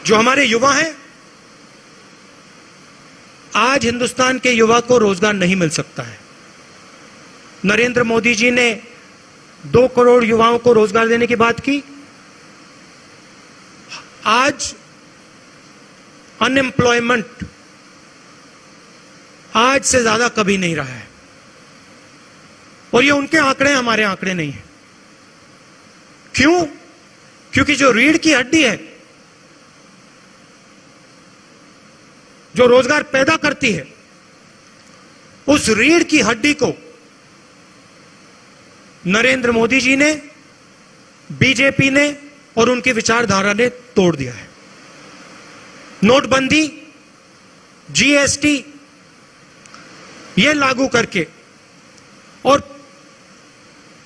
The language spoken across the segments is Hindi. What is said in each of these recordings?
जो हमारे युवा हैं, आज हिंदुस्तान के युवा को रोजगार नहीं मिल सकता है। नरेंद्र मोदी जी ने 2 करोड़ युवाओं को रोजगार देने की बात की। आज अनएम्प्लॉयमेंट आज से ज्यादा कभी नहीं रहा है, और ये उनके आंकड़े हैं, हमारे आंकड़े नहीं है। क्यों? क्योंकि जो रीढ़ की हड्डी है, जो रोजगार पैदा करती है, उस रीढ़ की हड्डी को नरेंद्र मोदी जी ने, बीजेपी ने और उनकी विचारधारा ने तोड़ दिया है। नोटबंदी, जीएसटी ये लागू करके और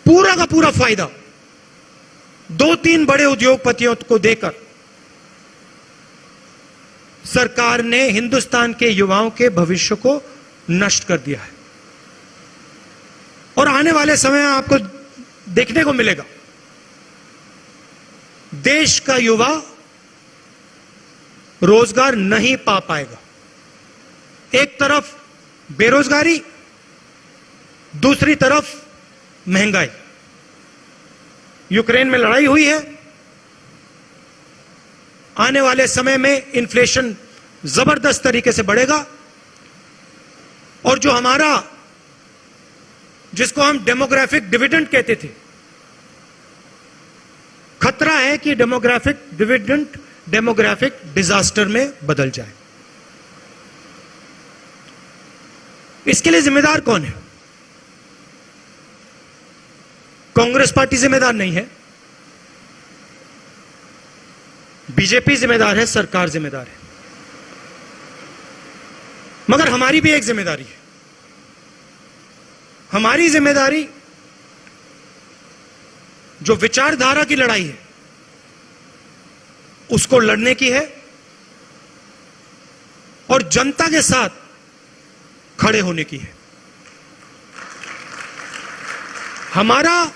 पूरा का पूरा फायदा 2-3 बड़े उद्योगपतियों को देकर सरकार ने हिंदुस्तान के युवाओं के भविष्य को नष्ट कर दिया है। और आने वाले समय में आपको देखने को मिलेगा, देश का युवा रोजगार नहीं पा पाएगा। एक तरफ बेरोजगारी, दूसरी तरफ महंगाई। यूक्रेन में लड़ाई हुई है, आने वाले समय में इन्फ्लेशन जबरदस्त तरीके से बढ़ेगा, और जो हमारा, जिसको हम डेमोग्राफिक डिविडेंड कहते थे, खतरा है कि डेमोग्राफिक डिविडेंड डेमोग्राफिक डिजास्टर में बदल जाए। इसके लिए जिम्मेदार कौन है? कांग्रेस पार्टी जिम्मेदार नहीं है, बीजेपी जिम्मेदार है, सरकार जिम्मेदार है। मगर हमारी भी एक जिम्मेदारी है। हमारी जिम्मेदारी जो विचारधारा की लड़ाई है उसको लड़ने की है, और जनता के साथ खड़े होने की है। हमारा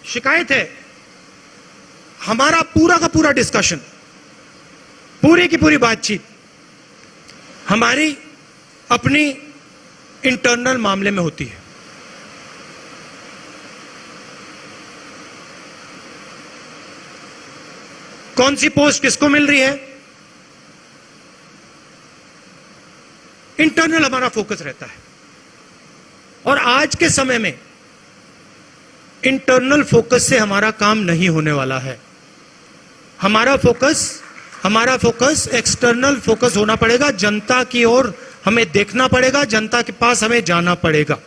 शिकायत है, हमारा पूरा का पूरा डिस्कशन, पूरी की पूरी बातचीत हमारी अपनी इंटरनल मामले में होती है। कौन सी पोस्ट किसको मिल रही है, इंटरनल हमारा फोकस रहता है। और आज के समय में इंटरनल फोकस से हमारा काम नहीं होने वाला है। हमारा फोकस एक्सटर्नल फोकस होना पड़ेगा। जनता की ओर हमें देखना पड़ेगा, जनता के पास हमें जाना पड़ेगा,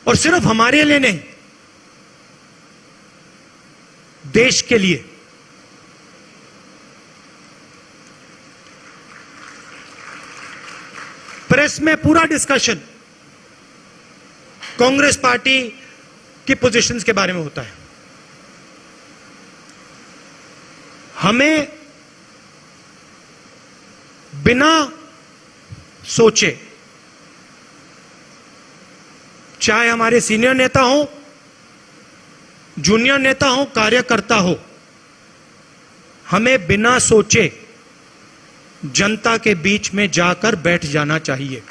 और सिर्फ हमारे लिए नहीं, देश के लिए। प्रेस में पूरा डिस्कशन कांग्रेस पार्टी की पोजीशंस के बारे में होता है। हमें बिना सोचे, चाहे हमारे सीनियर नेता हो, जूनियर नेता हो, कार्यकर्ता हो, हमें बिना सोचे जनता के बीच में जाकर बैठ जाना चाहिए।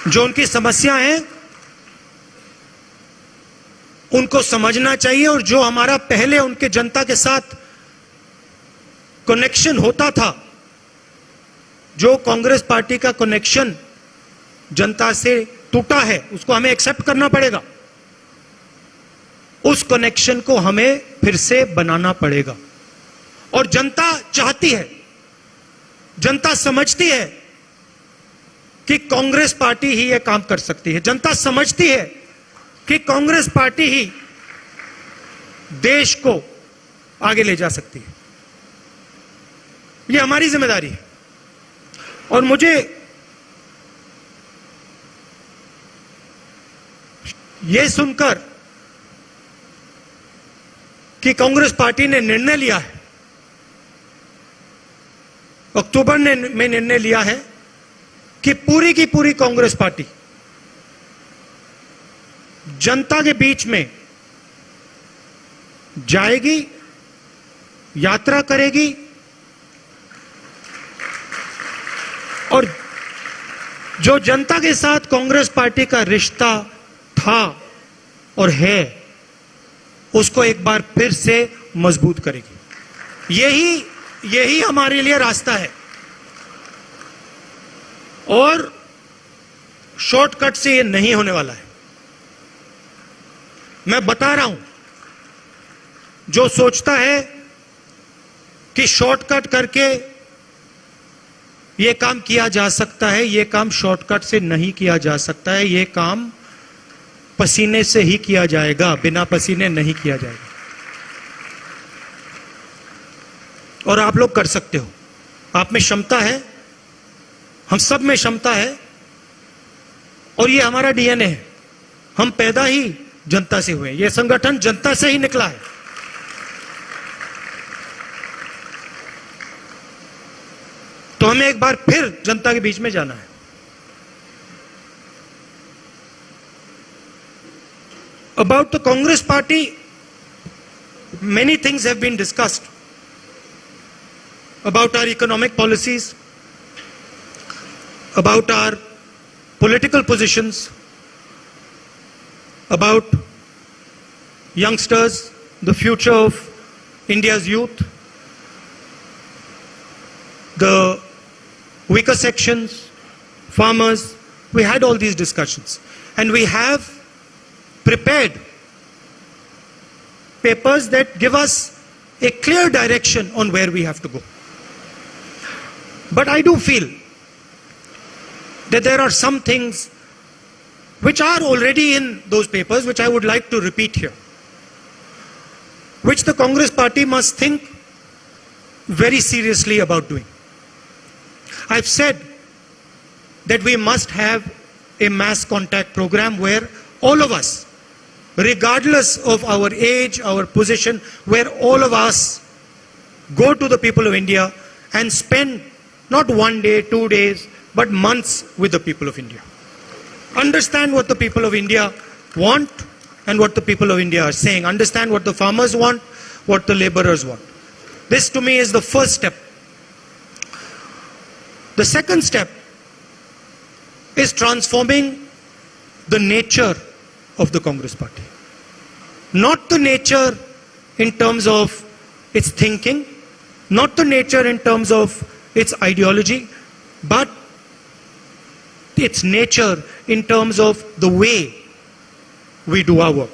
जो उनकी समस्या है उनको समझना चाहिए, और जो हमारा पहले उनके जनता के साथ कनेक्शन होता था, जो कांग्रेस पार्टी का कनेक्शन जनता से टूटा है, उसको हमें एक्सेप्ट करना पड़ेगा। उस कनेक्शन को हमें फिर से बनाना पड़ेगा। और जनता चाहती है, जनता समझती है कि कांग्रेस पार्टी ही यह काम कर सकती है। जनता समझती है कि कांग्रेस पार्टी ही देश को आगे ले जा सकती है। यह हमारी जिम्मेदारी है। और मुझे यह सुनकर कि कांग्रेस पार्टी ने निर्णय लिया है, अक्टूबर में निर्णय लिया है कि पूरी की पूरी कांग्रेस पार्टी जनता के बीच में जाएगी, यात्रा करेगी और जो जनता के साथ कांग्रेस पार्टी का रिश्ता था और है, उसको एक बार फिर से मजबूत करेगी। यही हमारे लिए रास्ता है और शॉर्टकट से ये नहीं होने वाला है। मैं बता रहा हूं, जो सोचता है कि शॉर्टकट करके ये काम किया जा सकता है, ये काम शॉर्टकट से नहीं किया जा सकता है। ये काम पसीने से ही किया जाएगा, बिना पसीने नहीं किया जाएगा। और आप लोग कर सकते हो, आप में क्षमता है, हम सब में क्षमता है और ये हमारा डीएनए है। हम पैदा ही जनता से हुए, ये संगठन जनता से ही निकला है। तो हमें एक बार फिर जनता के बीच में जाना है। About the Congress party, many things have been discussed about our economic policies, about our political positions, about youngsters, the future of India's youth, the weaker sections, farmers. We had all these discussions and we have prepared papers that give us a clear direction on where we have to go. But I do feel that there are some things which are already in those papers, which I would like to repeat here, which the Congress party must think very seriously about doing. I've said that we must have a mass contact program where all of us, regardless of our age, our position, where all of us go to the people of India and spend not 1 day, 2 days, but months with the people of India. Understand what the people of India want and what the people of India are saying. Understand what the farmers want, what the laborers want. This to me is the first step. The second step is transforming the nature of the Congress party. Not the nature in terms of its thinking, not the nature in terms of its ideology, but its nature in terms of the way we do our work.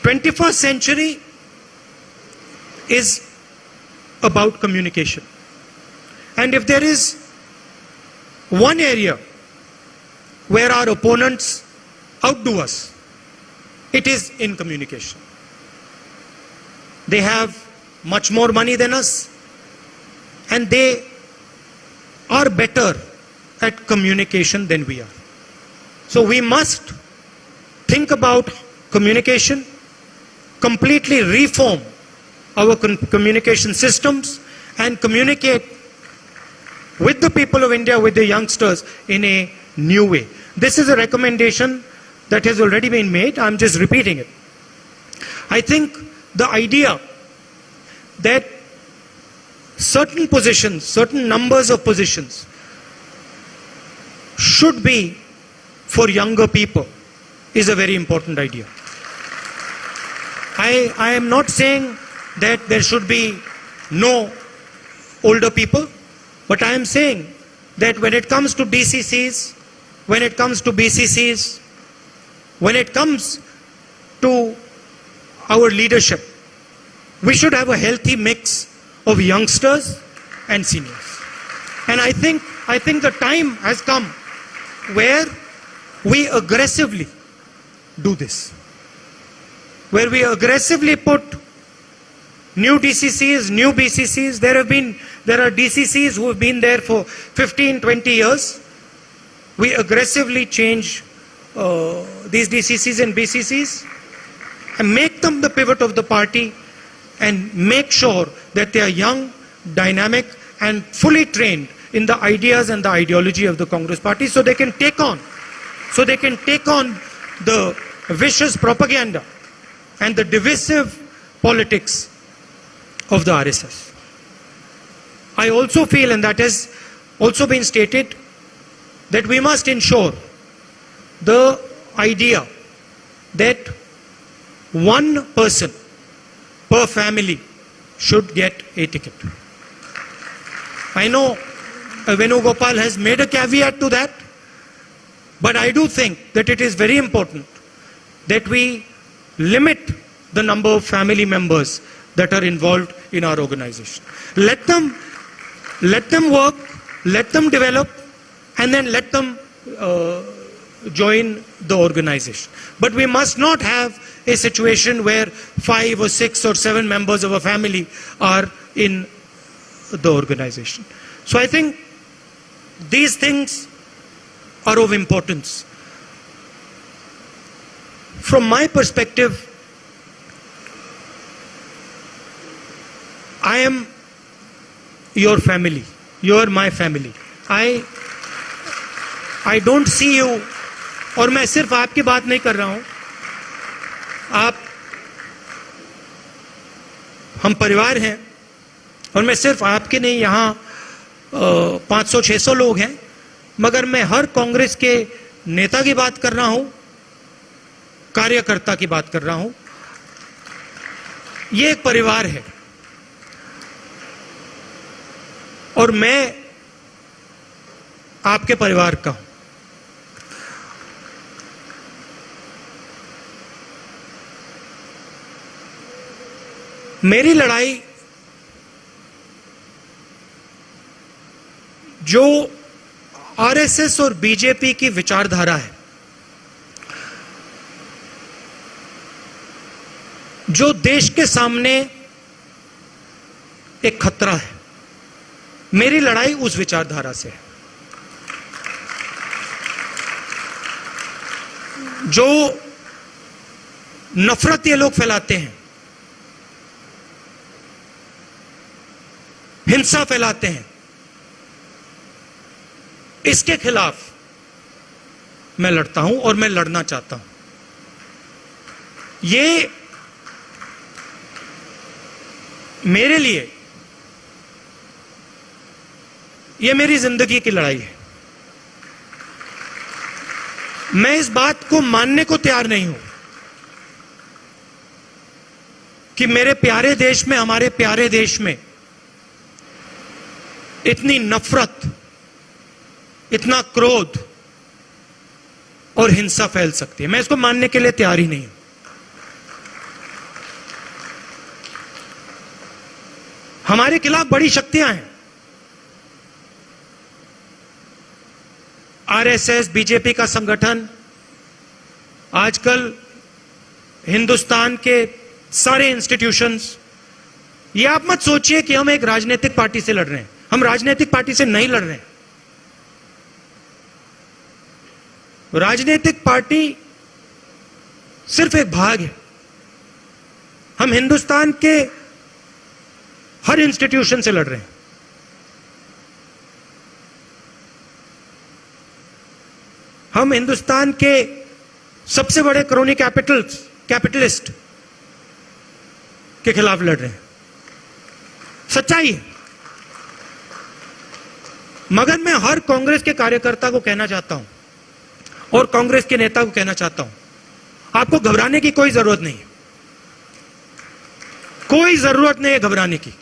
21st century is about communication. And if there is one area where our opponents outdo us, it is in communication. They have much more money than us and they are better at communication than we are. So we must think about communication, completely reform our communication systems and communicate with the people of India, with the youngsters in a new way. This is a recommendation that has already been made. I'm just repeating it. I think the idea that certain positions, certain numbers of positions should be for younger people is a very important idea. I am not saying that there should be no older people, but I am saying that when it comes to DCCs, when it comes to BCCs, when it comes to our leadership, we should have a healthy mix of youngsters and seniors. And I think the time has come where we aggressively do this, where we aggressively put new DCCs, new BCCs. There are DCCs who have been there for 15, 20 years. We aggressively change these DCCs and BCCs and make them the pivot of the party and make sure that they are young, dynamic and fully trained in the ideas and the ideology of the Congress party so they can take on so they can take on the vicious propaganda and the divisive politics of the RSS. I also feel, and that has also been stated, that we must ensure the idea that one person per family should get a ticket. I know Venugopal has made a caveat to that, but I do think that it is very important that we limit the number of family members that are involved in our organization. Let them work, let them develop, and then let them join the organization. But we must not have a situation where 5 or 6 or 7 members of a family are in the organization. So I think these things are of importance. From my perspective, I am your family. You are my family. I don't see you, और मैं सिर्फ आपकी बात नहीं कर रहा हूं, हम परिवार हैं, और मैं सिर्फ आपके नहीं, यहां 500-600 लोग हैं, मगर मैं हर कांग्रेस के नेता की बात कर रहा हूं, कार्यकर्ता की बात कर रहा हूं. ये एक परिवार है और मैं आपके परिवार का हूं. मेरी लड़ाई जो आरएसएस और बीजेपी की विचारधारा है, जो देश के सामने एक खतरा है, मेरी लड़ाई उस विचारधारा से है. जो नफरत ये लोग फैलाते हैं, हिंसा फैलाते हैं, इसके खिलाफ मैं लड़ता हूं और मैं लड़ना चाहता हूं. ये मेरे लिए, ये मेरी जिंदगी की लड़ाई है. मैं इस बात को मानने को तैयार नहीं हूं कि मेरे प्यारे देश में, हमारे प्यारे देश में इतनी नफरत, इतना क्रोध और हिंसा फैल सकती है. मैं इसको मानने के लिए तैयार ही नहीं हूं. हमारे खिलाफ बड़ी शक्तियां हैं. आरएसएस, बीजेपी का संगठन, आजकल हिंदुस्तान के सारे इंस्टीट्यूशंस. ये आप मत सोचिए कि हम एक राजनीतिक पार्टी से लड़ रहे हैं. हम राजनीतिक पार्टी से नहीं लड़ रहे हैं. राजनीतिक पार्टी सिर्फ एक भाग है. हम हिंदुस्तान के हर इंस्टीट्यूशन से लड़ रहे हैं. हम हिंदुस्तान के सबसे बड़े क्रोनी कैपिटलिस्ट के खिलाफ लड़ रहे हैं. सच्चाई है. मगर मैं हर कांग्रेस के कार्यकर्ता को कहना चाहता हूं और कांग्रेस के नेता को कहना चाहता हूं, आपको घबराने की कोई जरूरत नहीं है. कोई जरूरत नहीं है घबराने की,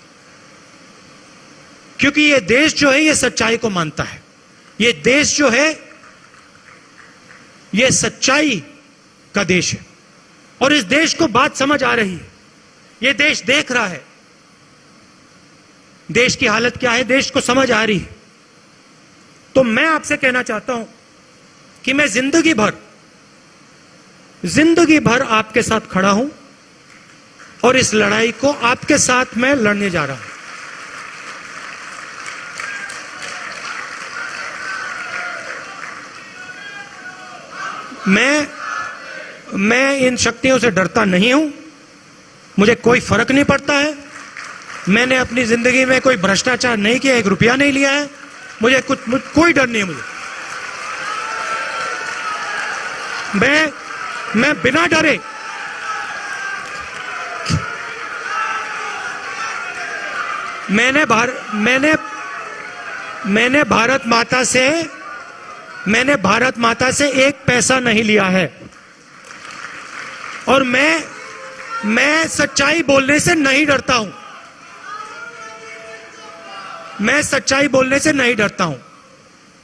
क्योंकि ये देश जो है ये सच्चाई को मानता है. ये देश जो है ये सच्चाई का देश है और इस देश को बात समझ आ रही है. ये देश देख रहा है देश की हालत क्या है, देश को समझ आ रही है. तो मैं आपसे कहना चाहता हूं कि मैं जिंदगी भर आपके साथ खड़ा हूं और इस लड़ाई को आपके साथ मैं लड़ने जा रहा हूं. मैं इन शक्तियों से डरता नहीं हूं. मुझे कोई फर्क नहीं पड़ता है. मैंने अपनी जिंदगी में कोई भ्रष्टाचार नहीं किया, 1 रुपया नहीं लिया है. मुझे कोई डर नहीं है. मैं बिना डरे मैंने भारत माता से एक पैसा नहीं लिया है और मैं सच्चाई बोलने से नहीं डरता हूं। मैं सच्चाई बोलने से नहीं डरता हूं।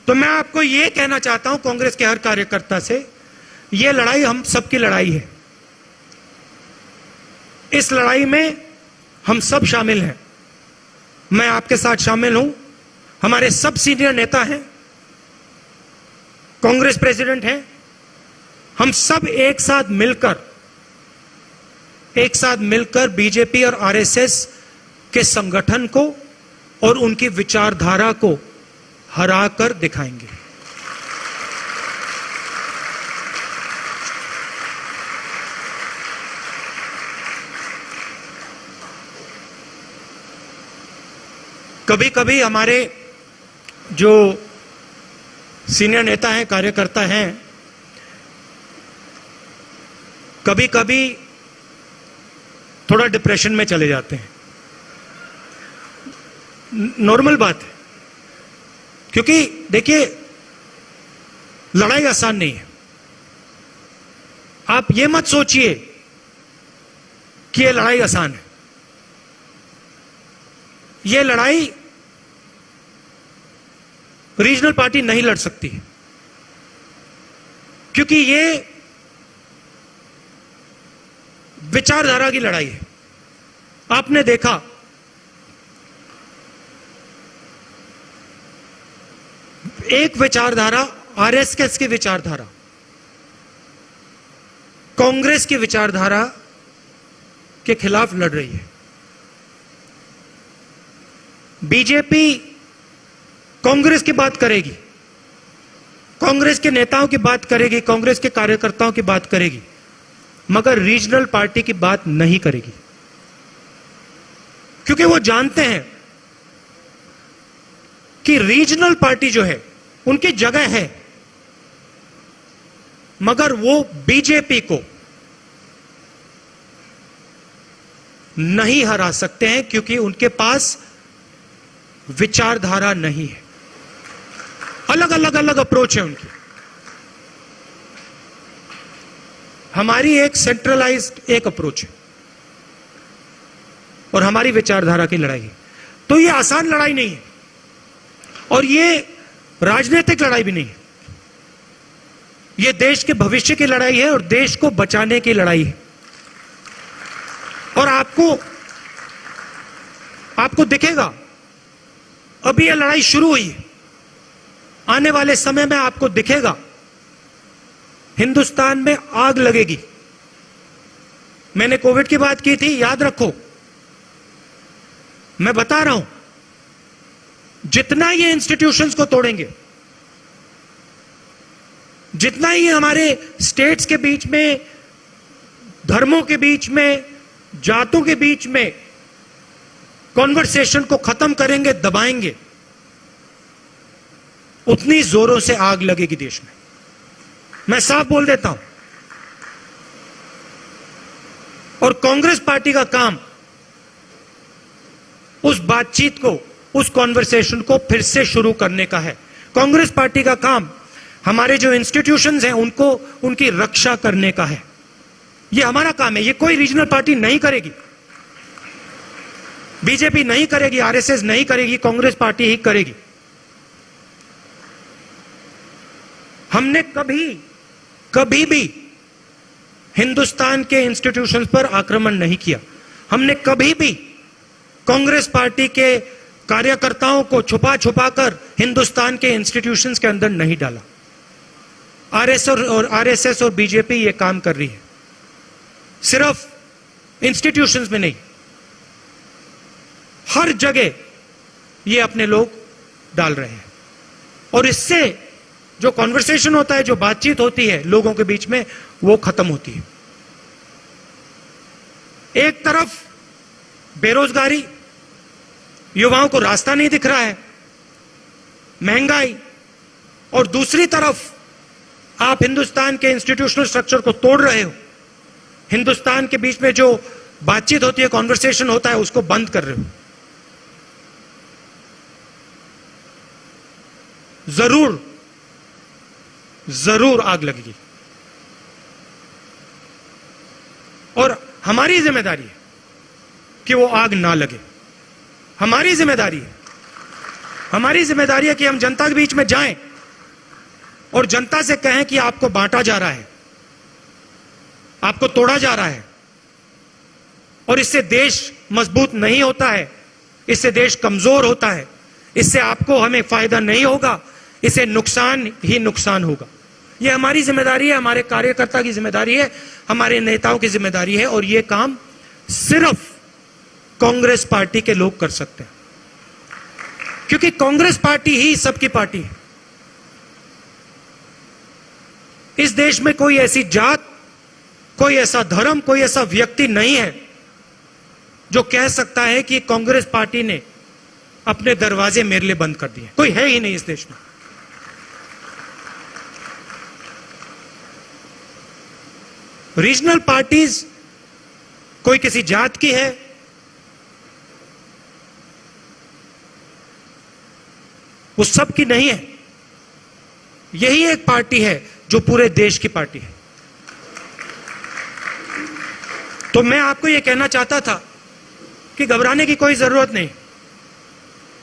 तो मैं आपको यह कहना चाहता हूं कांग्रेस के हर कार्यकर्ता से, यह लड़ाई हम सबकी लड़ाई है। इस लड़ाई में हम सब शामिल हैं। मैं आपके साथ शामिल हूं। हमारे सब सीनियर नेता हैं, कांग्रेस प्रेसिडेंट हैं। हम सब एक साथ मिलकर बीजेपी और आरएसएस के संगठन को और उनकी विचारधारा को हराकर दिखाएंगे। कभी कभी हमारे जो सीनियर नेता हैं, कार्यकर्ता हैं, कभी कभी थोड़ा डिप्रेशन में चले जाते हैं। नॉर्मल बात है, क्योंकि देखिए लड़ाई आसान नहीं है। आप ये मत सोचिए कि ये लड़ाई आसान है। ये लड़ाई रीजनल पार्टी नहीं लड़ सकती, क्योंकि ये विचारधारा की लड़ाई है। आपने देखा एक विचारधारा आरएसएस की विचारधारा कांग्रेस की विचारधारा के खिलाफ लड़ रही है। बीजेपी कांग्रेस की बात करेगी, कांग्रेस के नेताओं की बात करेगी, कांग्रेस के कार्यकर्ताओं की बात करेगी, मगर रीजनल पार्टी की बात नहीं करेगी, क्योंकि वो जानते हैं कि रीजनल पार्टी जो है उनकी जगह है, मगर वो बीजेपी को नहीं हरा सकते हैं, क्योंकि उनके पास विचारधारा नहीं है। अलग अप्रोच है उनकी। हमारी एक सेंट्रलाइज्ड एक अप्रोच है और हमारी विचारधारा की लड़ाई है। तो ये आसान लड़ाई नहीं है और ये राजनीतिक लड़ाई भी नहीं है। ये देश के भविष्य की लड़ाई है और देश को बचाने की लड़ाई है। और आपको दिखेगा, अभी यह लड़ाई शुरू हुई है, आने वाले समय में आपको दिखेगा हिंदुस्तान में आग लगेगी। मैंने कोविड की बात की थी, याद रखो, मैं बता रहा हूं, जितना ये इंस्टीट्यूशंस को तोड़ेंगे, जितना ही हमारे स्टेट्स के बीच में, धर्मों के बीच में, जातों के बीच में कॉन्वर्सेशन को खत्म करेंगे, दबाएंगे, उतनी जोरों से आग लगेगी देश में। मैं साफ बोल देता हूं। और कांग्रेस पार्टी का काम उस बातचीत को, उस कॉन्वर्सेशन को फिर से शुरू करने का है। कांग्रेस पार्टी का काम हमारे जो इंस्टीट्यूशंस हैं उनको, उनकी रक्षा करने का है। यह हमारा काम है। यह कोई रीजनल पार्टी नहीं करेगी, बीजेपी नहीं करेगी, आरएसएस नहीं करेगी, कांग्रेस पार्टी ही करेगी। हमने कभी भी हिंदुस्तान के इंस्टीट्यूशंस पर आक्रमण नहीं किया। हमने कभी भी कांग्रेस पार्टी के कार्यकर्ताओं को छुपा कर हिंदुस्तान के इंस्टीट्यूशंस के अंदर नहीं डाला। आरएसएस और बीजेपी ये काम कर रही है, सिर्फ इंस्टीट्यूशंस में नहीं, हर जगह ये अपने लोग डाल रहे हैं। और इससे जो कॉन्वर्सेशन होता है, जो बातचीत होती है लोगों के बीच में, वो खत्म होती है। एक तरफ बेरोजगारी, युवाओं को रास्ता नहीं दिख रहा है, महंगाई, और दूसरी तरफ आप हिंदुस्तान के इंस्टीट्यूशनल स्ट्रक्चर को तोड़ रहे हो, हिंदुस्तान के बीच में जो बातचीत होती है, कॉन्वर्सेशन होता है, उसको बंद कर रहे हो। जरूर जरूर आग लगेगी और हमारी जिम्मेदारी है कि वो आग ना लगे। हमारी जिम्मेदारी है कि हम जनता के बीच में जाएं और जनता से कहें कि आपको बांटा जा रहा है, आपको तोड़ा जा रहा है, और इससे देश मजबूत नहीं होता है, इससे देश कमजोर होता है, इससे आपको हमें फायदा नहीं होगा, इससे नुकसान ही नुकसान होगा। यह हमारी जिम्मेदारी है, हमारे कार्यकर्ता की जिम्मेदारी है, हमारे नेताओं की जिम्मेदारी है, और यह काम सिर्फ कांग्रेस पार्टी के लोग कर सकते हैं, क्योंकि कांग्रेस पार्टी ही सबकी पार्टी है। इस देश में कोई ऐसी जात, कोई ऐसा धर्म, कोई ऐसा व्यक्ति नहीं है जो कह सकता है कि कांग्रेस पार्टी ने अपने दरवाजे मेरे लिए बंद कर दिए। कोई है ही नहीं इस देश में। रीजनल पार्टीज कोई किसी जात की है, वो सब की नहीं है। यही एक पार्टी है जो पूरे देश की पार्टी है। तो मैं आपको यह कहना चाहता था कि घबराने की कोई जरूरत नहीं।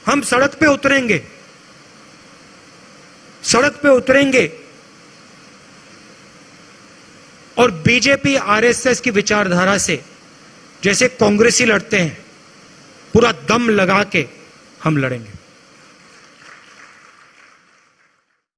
हम सड़क पे उतरेंगे और बीजेपी आरएसएस की विचारधारा से जैसे कांग्रेसी लड़ते हैं, पूरा दम लगा के हम लड़ेंगे।